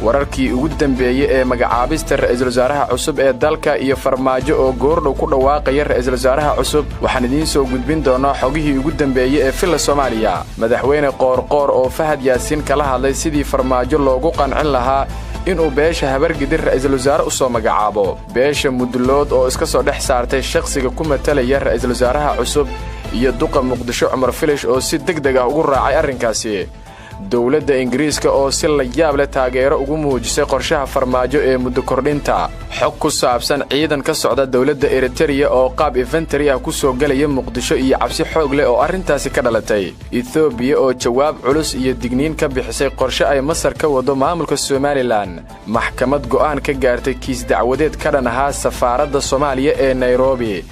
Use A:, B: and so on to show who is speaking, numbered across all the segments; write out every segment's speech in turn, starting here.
A: wararkii ugu dambeeyay ee magacaabista ra'iisul wasaaraha cusub ee dalka iyo farmaajo oo goordhow ku dhawaaqaya ra'iisul wasaaraha cusub waxaan idiin soo gudbin doonaa xogihii ugu dambeeyay ee filla Soomaaliya madaxweyne qoorqoor oo Fahad Yaasiin kala hadlay sidii farmaajo loogu qancin lahaa inuu beesha habargidir ra'iisul wasaare u soo magacaabo beesha mudlood oo iska soo dhex saartay shakhsiga ku matalaya ra'iisul wasaaraha cusub iyo duqa Muqdisho Cumar Filish oo si degdeg ah ugu raacay arrinkaasi dawladda Ingiriiska oo si la yaab leh taageero ugu muujisay qorshaha farmaajo ee muddo kordhinta xog ku saabsan ciidan ka socda dawladda Eritrea oo qaab infantry ah ku soo galaya Muqdisho iyo cabsi xoog leh oo arrintaasi ka dhalatay Ethiopia oo jawaab culus iyo digniin ka bixisay qorshe ay Masar ka wado maamulka Somaliland maxkamad go'aan ka gaartay kiis dacwadeed ka dhan ah safaaradda Soomaaliya ee Nairobi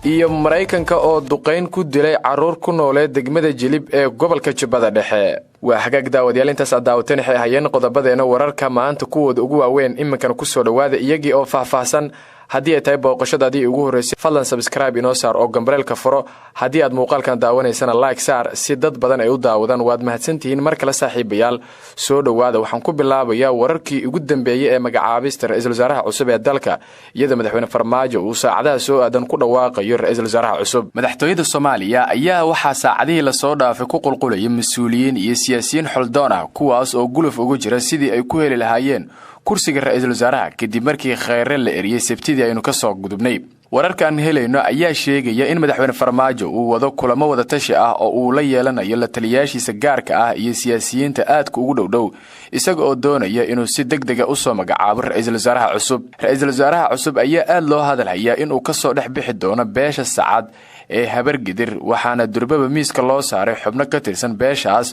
A: iyo Mareykanka oo duqeyn ku dilay caruur ku noolee degmada Jilib ee gobolka Jubbada Dhexe waa hagaag daawadayaal intaas daawatan waxay hayeen qodobadeena wararka maanta kuwooda ugu waaweyn iminkan ku soo dhawaada iyagii oo faahfaahsan haddii ay tahay booqashadaadii ugu horeysay fadlan subscribe inoo saar oo gambareelka furo haddii aad muuqaalkan daawanaysana like saar si dad badan ay u daawadaan waad mahadsantihiin mar kale saaxiibayaal soo dhawaada waxaan ku bilaabayaa wararkii ugu dambeeyay ee magacaabista ra'iisul wasaaraha cusub ee dalka iyada madaxweyne farmaajo uu saacadaha soo aadan ku dhawaaqayo ra'iisul wasaaraha cusub madaxtooyada Soomaaliya ayaa waxa saacadihii la soo dhaafay ku qulqulayay mas'uuliyiin iyo siyaasiyiin xuldoon ah kuwaas oo guluf ugu jira sidii ay ku heli lahaayeen kursiga ra'iisul wasaaraha kadib markii Khayre la eriyay Sabtidii aynu ka soo gudubnay wararkan helayno ayaa sheegaya in madaxweyne farmaajo uu wado kulamo wada tashi ah oo uu la yeelanayo la taliyaashiisa gaarka ah iyo siyaasiyiinta aadka ugu dhowdhow isaga oo doonaya inuu si degdeg ah u soo magacaabo ra'iisul wasaaraha cusub ra'iisul wasaaraha cusub ayaa aad loo hadalhayaa inuu ka soo dhex bixi doono beesha Sacad ee habargidir waxaana durbaba miiska loo saaray xubno ka tirsan beeshaas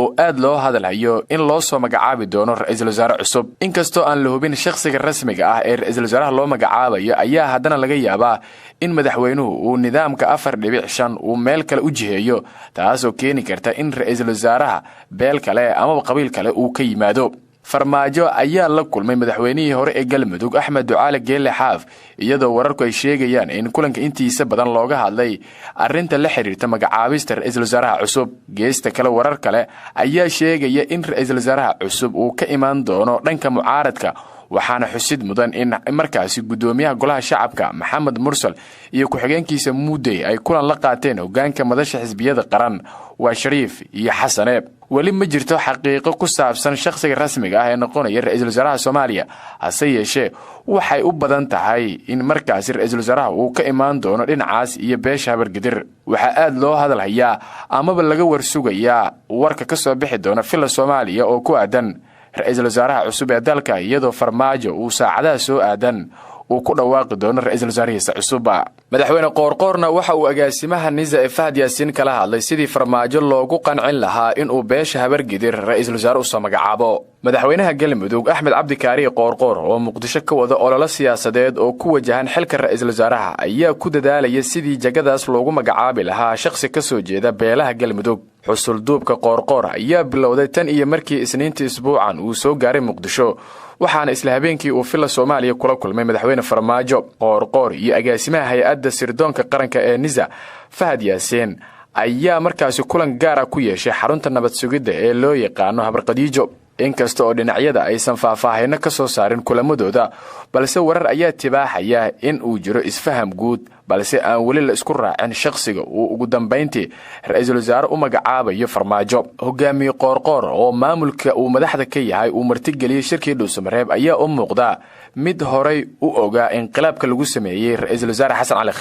A: oo aad loo hadalhayo in loo soo magacaabi doono ra'iisul wasaare cusub inkastoo aan la hubin shakhsiga rasmiga ah ee ra'iisul wasaaraha loo magacaabayo ayaa haddana laga yaabaa in madaxweynuhu uu nidaamka 4.5 uu meel kale u jiheeyo taasoo keeni karta in ra'iisul wasaaraha beel kale ama qabiil kale uu ka yimaado farmaajo ayaa la kulmay madaxweynihii hore ee Galmudug Axmed Ducaale Geelle Xaaf iyadoo wararku ay sheegayaan in kulanka intiisa badan looga hadlay arrinta la xiriirta magacaabista ra'iisul wasaaraha cusub geesta kale warar kale ayaa sheegaya in ra'iisul wasaaraha cusub uu ka imaan doono dhanka mucaaradka waxaana xusid mudan in markaasi gudoomiyaha golaha shacabka Maxamed Mursal iyo ku-xigeenkiisa Muudey ay kulan la qaateen hoggaanka madasha xisbiyada qaran waa Shariif iyo Xasane wali ma jirto xaqiiqo ku saabsan shakhsiga rasmiga ah ee noqonaya ra'iisul wasaaraha Soomaaliya hase yeeshee waxay u badan tahay in markaasi ra'iisul wasaaraha uu ka imaan doono dhinacaas iyo beesha habargidir waxa aad loo hadalhayaa amaba laga warsugayaa warka ka soo bixi doona filla Soomaaliya oo ku aadan ra'iisul wasaaraha cusub ee dalka iyadoo farmaajo uu saacadaha soo aadan uu ku dhawaaqi doono ra'iisul wasaarihiisa cusub madaxweyne qoorqoorna waxa uu agaasimaha Nisa ee Fahad Yaasiin kala hadlay sidii farmaajo loogu qancin lahaa inuu beesha habargidir ra'iisul wasaare u soo magacaabo madaxweynaha Galmudug Axmed Cabdi Kaari Qoorqoor oo Muqdisho ka wada olole siyaasadeed oo ku wajahan xilka ra'iisul wasaaraha ayaa ku dadaalaya sidii jagadaas loogu magacaabi lahaa shakhsi ka soo jeeda beelaha Galmudug xusul duubka Qoorqoor ayaa bilowday tan iyo markii isniintii isbuucan uu soo gaaray Muqdisho waxaana isla habeenkii uu filla Soomaaliya kula kulmay madaxweyne farmaajo Qoorqoor iyo agaasimaha hay'adda sirdoonka qaranka ee Nisa Fahad Yaasiin ayaa markaasi kulan gaar ah ku yeeshay xarunta nabad sugidda ee loo yaqaano Habarqadiijo inkasta oo dhinacyada aysan faahfaahin ka soo saarin kulamadooda balse warar ayaa tibaaxaya in uu jiro isfaham guud balse aan wali la isku raacin shakhsiga uu ugu dambeyntii ra'iisul wasaare u magacaabayo farmaajo hogaamiye Qoorqoor oo maamulka uu madaxda ka yahay uu martigeliyay shirkii Dhuusamareeb ayaa u muuqda mid horay u ogaa inqilaabka lagu sameeyay ra'iisul wasaare Xasan Cali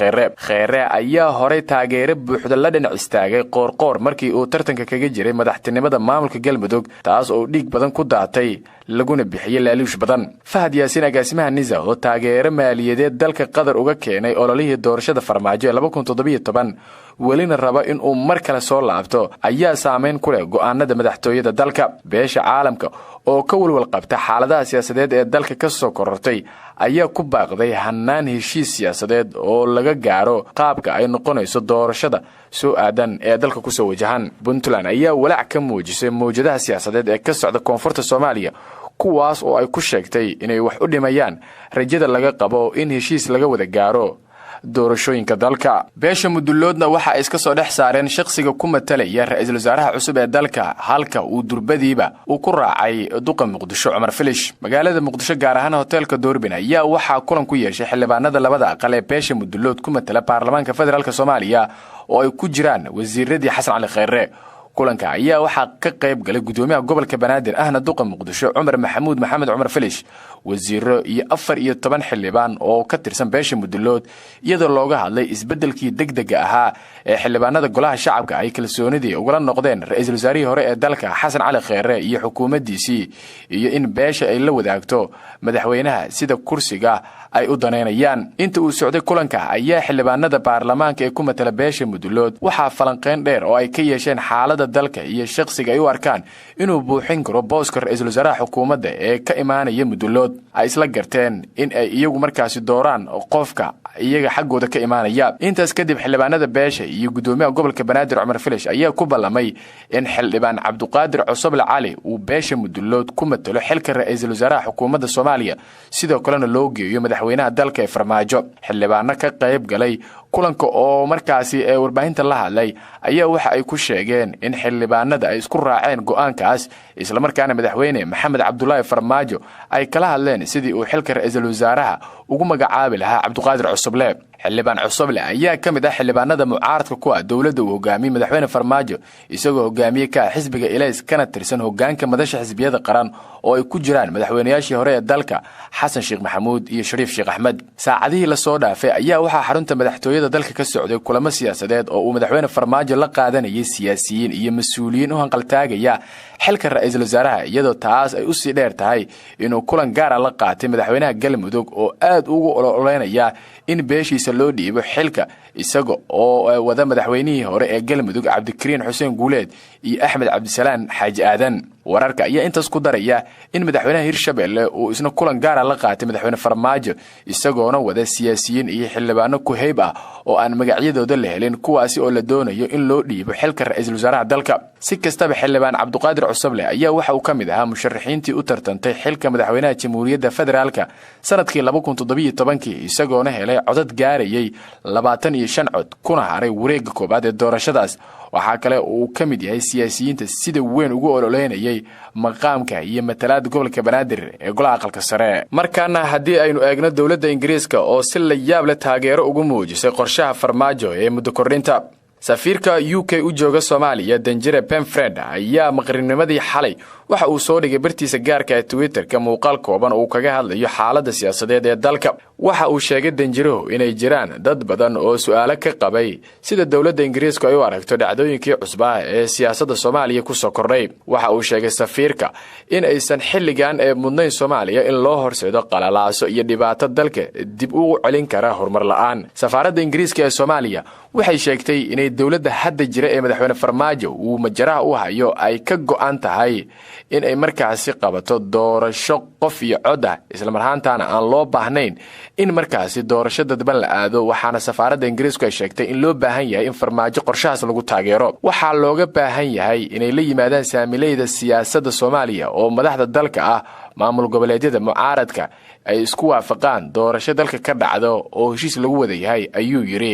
A: Khayre ayaa horay taageero buuxda la dhinac istaagay Qoorqoor markii uu tartanka kaga jiray madaxtinimada maamulka Galmudug taas oo dhiig badan ku daatay laguna bixiyay laaluush badan Fahad Yaasiin agaasimaha Nisa oo taageero maaliyadeed dalka Qatar uga keenay ololihii doorashada farmaajo ee 2017 welina raba in uu mar kale soo laabto ayaa saameyn ku leh go'aanada madaxtooyada dalka beesha caalamka oo ka walwal qabta xaaladaha siyaasadeed ee dalka ka soo korortay ayaa ku baaqday hanaan heshiis siyaasadeed oo laga gaaro qaabka ay noqonayso doorashada soo aadan ee dalka ku soo wajahan Puntland ayaa walaac ka muujisay mowjadaha siyaasadeed ee ka socda koonfurta Soomaaliya kuwaas oo ay ku sheegtay inay wax u dhimayaan rajada laga qabo in heshiis laga wada gaaro doorashooyinka dalka. beesha muduloodna waxa ay iska soo dhex saareen shakhsiga ku matalaya ra'iisul wasaaraha cusub ee dalka halka uu durbadiiba uu ku raacay duqa Muqdisho Cumar Filish. magaalada Muqdisho gaar ahaan hoteelka Doorbin ayaa waxa kulan ku yeeshay xildhibaanada labada aqal ee beesha mudulood ku matala baarlamaanka federaalka Soomaaliya oo ay ku jiraan wasiiradii Xasan Cali Khayre. kulanka ayaa waxa ka qayb galay gudoomiyaha gobolka Banaadir ahna duqa Muqdisho Cumar Maxamuud Maxamed Cumar Filish, wasiiro iyo 14 xildhibaan oo ka tirsan beesha mudulood, iyadoo looga hadlay isbedelkii degdega ahaa ee xildhibaanada golaha shacabka ay kalsoonidii uga noqdeen ra'iisul wasaarihii hore ee dalka Xasan Cali Khayre iyo xukuumaddiisii, iyo in beesha ay la wadaagto madaxweynaha sida kursiga ay u daneynayaan. inta uu socday kulanka ayaa xildhibaanada baarlamaanka ee ku matala beesha mudulood waxa falanqeyn dheer oo ay ka yeesheen xaaladda dalka iyo shakhsiga ay u arkaan inuu buuxin karo booska ra'iisul wasaaraha xukuumadda ee ka imaanaya mudulood. ay isla garteen in ay iyagu markaasi dooraan qofka iyaga xaggooda ka imaanaya. intaas kadib xildhibaanada beesha iyo gudoomiyaha gobolka Banaadir Cumar Filish ayaa ku ballamay in xildhibaan Cabdiqaadir Cusable Cali uu beesha mudulood ku matalo xilka ra'iisul wasaaraha xukuumadda Soomaaliya, sidoo kalena loo geeyo madaxweynaha dalka ee Farmaajo. xildhibaano ka qayb galay kulanka oo markaasi ee warbaahinta la hadlay ayaa waxa ay ku sheegeen in xildhibaanada ay isku raaceen go'aankaas, isla markaana madaxweyne Maxamed Cabdullaahi Farmaajo ay kala hadleen sidii uu xilka ra'iisul wasaaraha ugu magacaabi lahaa Cabdiqaadir Cusable. xildhibaan Cusable ayaa ka mid ah xildhibaanada mucaaradka ku ah dawladda uu hogaamiyay madaxweyne Farmaajo, isagoo hogaamiyay ka xisbiga Ilays kana tirsan hogaanka madasha xisbiyada qaran oo ay ku jiraan madaxweynayaashii hore ee dalka Xasan Sheekh Maxamuud iyo Shariif Sheekh Axmed. saacadihii la soo dhaafay ayaa waxa xarunta madaxtooyada dalka ka socday kulamo siyaasadeed oo uu madaxweyne Farmaajo la qaadanayay siyaasiyiin iyo mas'uuliyiin u hanqaltaagaya xilka ra'iisul wasaaraha, iyadoo taas ay u sii dheer tahay inuu kulan gaar ah la qaatay madaxweynaha Galmudug oo aad ugu ololeynaya in beeshiisa loo dhiibo xilka, isaga oo wada madaxweynihii hore ee Galmudug Cabdikariin Xuseen Guuleed iyo Axmed Cabdisalaan Xaaji Aadan. wararka ayaa intaas ku daraya in madaxweynaha Hirshabelle uu isna kulan gaar ah la qaatay madaxweyne Farmaajo, isagoona wada siyaasiyiin iyo xildhibaano ku hayb ah oo aan magacyadooda la helin, kuwaasi oo la doonayo in loo dhiibo xilka ra'iisul wasaaraha dalka. si kastaba xildhibaan Cabdiqaadir Cusable ayaa waxa uu ka mid ahaa musharaxiintii u tartantay xilka madaxweynaha Jamhuuriyadda Federaalka sanadkii 2017, isagoona helay codad gaarayay 25 cod kuna haray wareegga koobaad ee doorashadaas. waxaa kale uu ka mid yahay siyaasiyiinta sida weyn ugu ololeynayay maqaamka iyo matalaadda gobolka Banaadir ee golaha aqalka sare. markaana haddii aynu eegno dawladda Ingiriiska oo si la yaab leh taageero ugu muujisay qorshaha Farmaajo ee muddo kordhinta. safiirka UK u jooga Soomaaliya Danjire Penfred ayaa maqrinimadii xalay waxa uu soo dhigay bartiisa gaarka ee Twitter-ka muuqaal kooban oo kaga hadlayo xaaladda siyaasadeed ee dalka. waxa uu sheegay Danjiruhu inay jiraan dad badan oo su'aalo ka qabay sida dawladda Ingiriiska ay u aragto dhacdooyinkii cusub ee siyaasadda Soomaaliya ku soo kordhay. waxa uu sheegay safiirka in aysan xilligan ee mudnayn Soomaaliya in loo horseedo qalalaaso iyo dhibaato dalka dib ugu celin kara horumar la'aan. safaaradda Ingiriiska ee Soomaaliya waxay sheegtay inay dawladda hadda jira ee madaxweyne Farmaajo uu majaraha u hayo ay ka go'an tahay in ay markaasi qabato doorasho qof iyo cod ah, isla marhaantaana aan loo baahnayn in markaasi doorasho dadban la aado. waxaana safaaradda Ingiriisku ay sheegtay in loo baahan yahay in Farmaajo qorshahaas lagu taageero. waxaa looga baahan yahay inay la yimaadaan saamilayda siyaasadda Soomaaliya oo madaxda dalka ah, maamul goboleedyada mucaaradka ay isku waafaqaan doorasho dalka ka dhacdo oo heshiis lagu wada yahay, ayuu yiri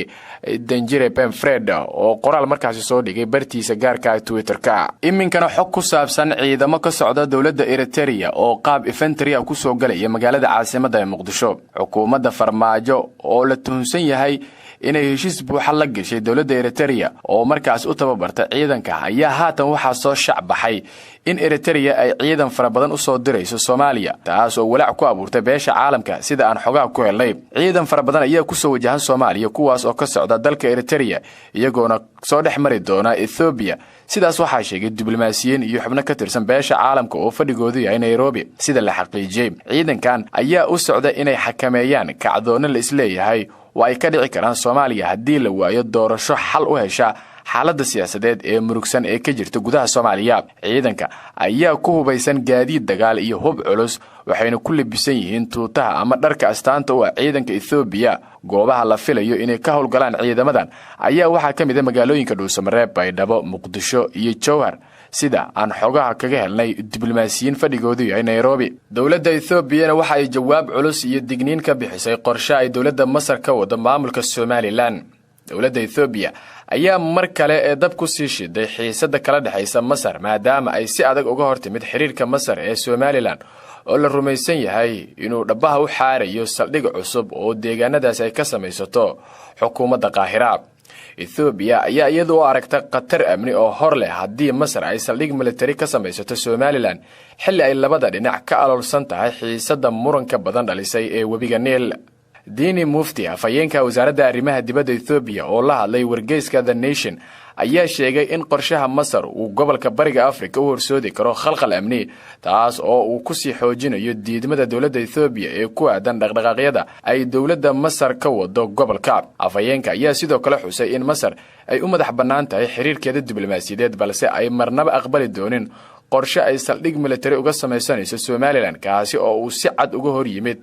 A: Danjire Penfred oo qoraal markaasi soo dhigay bartiisa gaarka Twitter-ka. iminkana xog ku saabsan ciidamo ka socda dawladda Eritrea oo qaab infantry ku soo galaya magaalada caasimadda ee Muqdisho. xukuumadda Farmaajo oo la tuhunsan yahay inay heshiis buuxa la gashay dawladda Eritrea oo markaas u tababarta ciidanka ayaa haatan waxa soo shacbaxay in Eritrea ay ciidan fara badan u soo dirayso Soomaaliya, taas oo walaac ku abuurtay beesha caalamka sida aan xogaa ku helnay. ciidan fara badan ayaa ku soo wajahan Soomaaliya, kuwaas oo ka socda dalka Eritrea iyagoona soo dhex mari doona Ethiopia. sidaas waxaa sheegay diblomaasiyiin iyo xubno ka tirsan beesha caalamka oo fadhigoodu yahay Nairobi. sida la xaqiijiyay, ciidankan ayaa u socda inay xakameeyaan kacdoon la isleeyahay oo ay ka dhici karaan Soomaaliya haddii la waayo doorasho xal u hesha xaaladda siyaasadeed ee murugsan ee ka jirta gudaha Soomaaliya. ciidanka ayaa ku hubaysan gaadiid dagaal iyo hub culus, waxayna ku libisan yihiin tuutaha ama dharka astaanta u ah ciidanka Ethiopia. goobaha la filayo inay ka howlgalaan ciidamadan ayaa waxaa ka mid ah magaalooyinka Dhuusamareeb, Baydhabo, Muqdisho iyo Jowhar. sida aan xogaha kaga helnay diblomaasiyiin fadhigoodu yahay Nairobi. Dowladda Ethiopia waxa ay jawaab culus iyo digniin ka bixisay qorshe ay dowladda Masar ka wado maamulka Somaliland. dowladda Ethiopia ayaa mar kale ee dab ku sii shiday xiisada kala dhaxaysa Masar maadaama ay si adag uga hortimid xiriirka Masar ee Somaliland oo la rumaysan yahay inuu dhabaha u xaarayo saldhig cusub oo deegaanadaas ay ka samaysato xukuumadda Qaahira. Ethiopia ayaa iyadoo aragta qatar amni oo hor leh haddii Masar ay saldhig military ka samaysato Somaliland xilli ay labada dhinac ka aloolsan tahay xiisada muranka badan dhalisay ee webiga Nile. Dini Mufti afayeenka wasaaradda arrimaha dibadda Ethiopia oo la hadlay wargeyska The Nation ayaa sheegay in qorshaha Masar uu gobolka Bariga Afrika u horsoodi karo khalkhal amni taas oo uu ku sii xoojinayo diidmada dowladda Ethiopia ee ku aadan dhaqdhaqaaqyada ay dowladda Masar ka wado gobolka. Afayeenka ayaa sidoo kale xusay in Masar ay u madax bannaan tahay xiriirkeeda diblomaasiyadeed balse ay marnaba aqbali doonin qorshe ay saldhig military uga samaysanayso Somaliland kaasi oo uu si cad uga hor yimid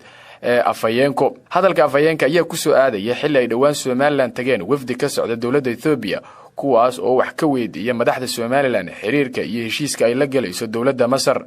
A: afayeenku. Hadalka afayeenka ayaa ku soo aadaya xilli ay dhawaan Somaliland tageen wafdi ka socda dowladda Ethiopia kuwaas oo wax ka weydiiyay madaxda Somaliland xiriirka iyo heshiiska ay la galayso dowladda Masar.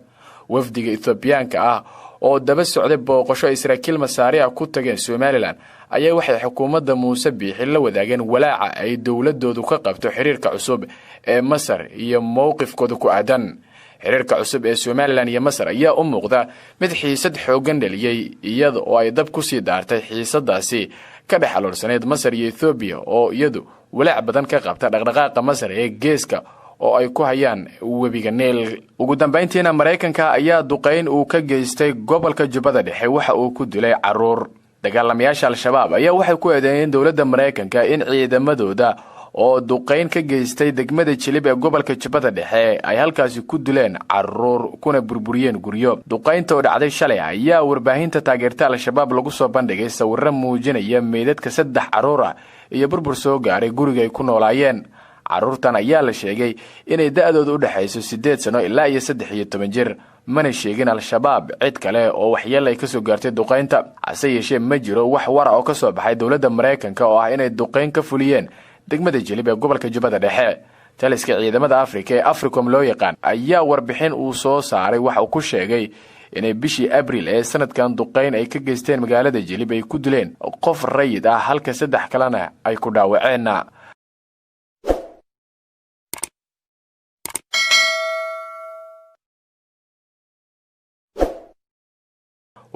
A: Wafdiga Ethiopiaanka ah oo daba socday booqasho Israa'iil Masaari ku tageen Somaliland ayaa waxay xukuumadda Muuse Biixi la wadaageen walaaca ay dowladoodu ka qabto xiriirka cusub ee Masar iyo mowqifkooda ku aadan. xiriirka cusub ee Somaliland iyo Masar ayaa u muuqda mid xiisad xoogan dhaliyay iyada oo ay dab ku sii daartay xiisadaasi ka dhex aloorsaneed Masar iyo Ethiopia oo iyadu walaac badan ka qabta dhaqdhaqaaqa Masar ee geeska oo ay ku hayaan webiga Nile. Ugu dambeyntiina Mareykanka ayaa duqeyn uu ka geystay gobolka Jubbada Dhexe waxa uu ku dilay caruur. dagaalamayaasha Al-Shabaab ayaa waxay ku eedeeyeen dowladda Mareykanka in ciidamadooda oo duqeyn ka geystay degmada Jilib ee gobolka Jubbada Dhexe ay halkaasi ku dileen caruur kuna burburiyeen guryo. duqeynta oo dhacday shalay ayaa warbaahinta taageerta Al-Shabaab lagu soo bandhigay sawirro muujinaya meydadka 3 caruur ah iyo burbur soo gaaray guriga ay ku noolaayeen. caruurtan ayaa la sheegay inay da'doodu u dhaxayso 8 sano ilaa 13 jir. mana sheegin Al-Shabaab cid kale oo waxyeelay ka soo gaartay duqeynta. hase yeeshee ma jiro wax war oo ka soo baxay dowladda Mareykanka oo ah inay duqeyn ka fuliyeen degmada Jilib ee gobolka Jubbada Dhexe. taliska ciidamada Afrika ee Africom loo yaqaan ayaa warbixin uu soo saaray waxa uu ku sheegay inay bishii Abriil ee sanadkan duqeyn ay ka geysteen magaalada Jilib ay ku dileen qof rayid ah halka 3 kalena ay ku dhaawaceen.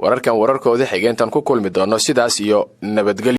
A: wararkan wararkooda xigeentan ku kulmi doono sidaas iyo nabadgelyo.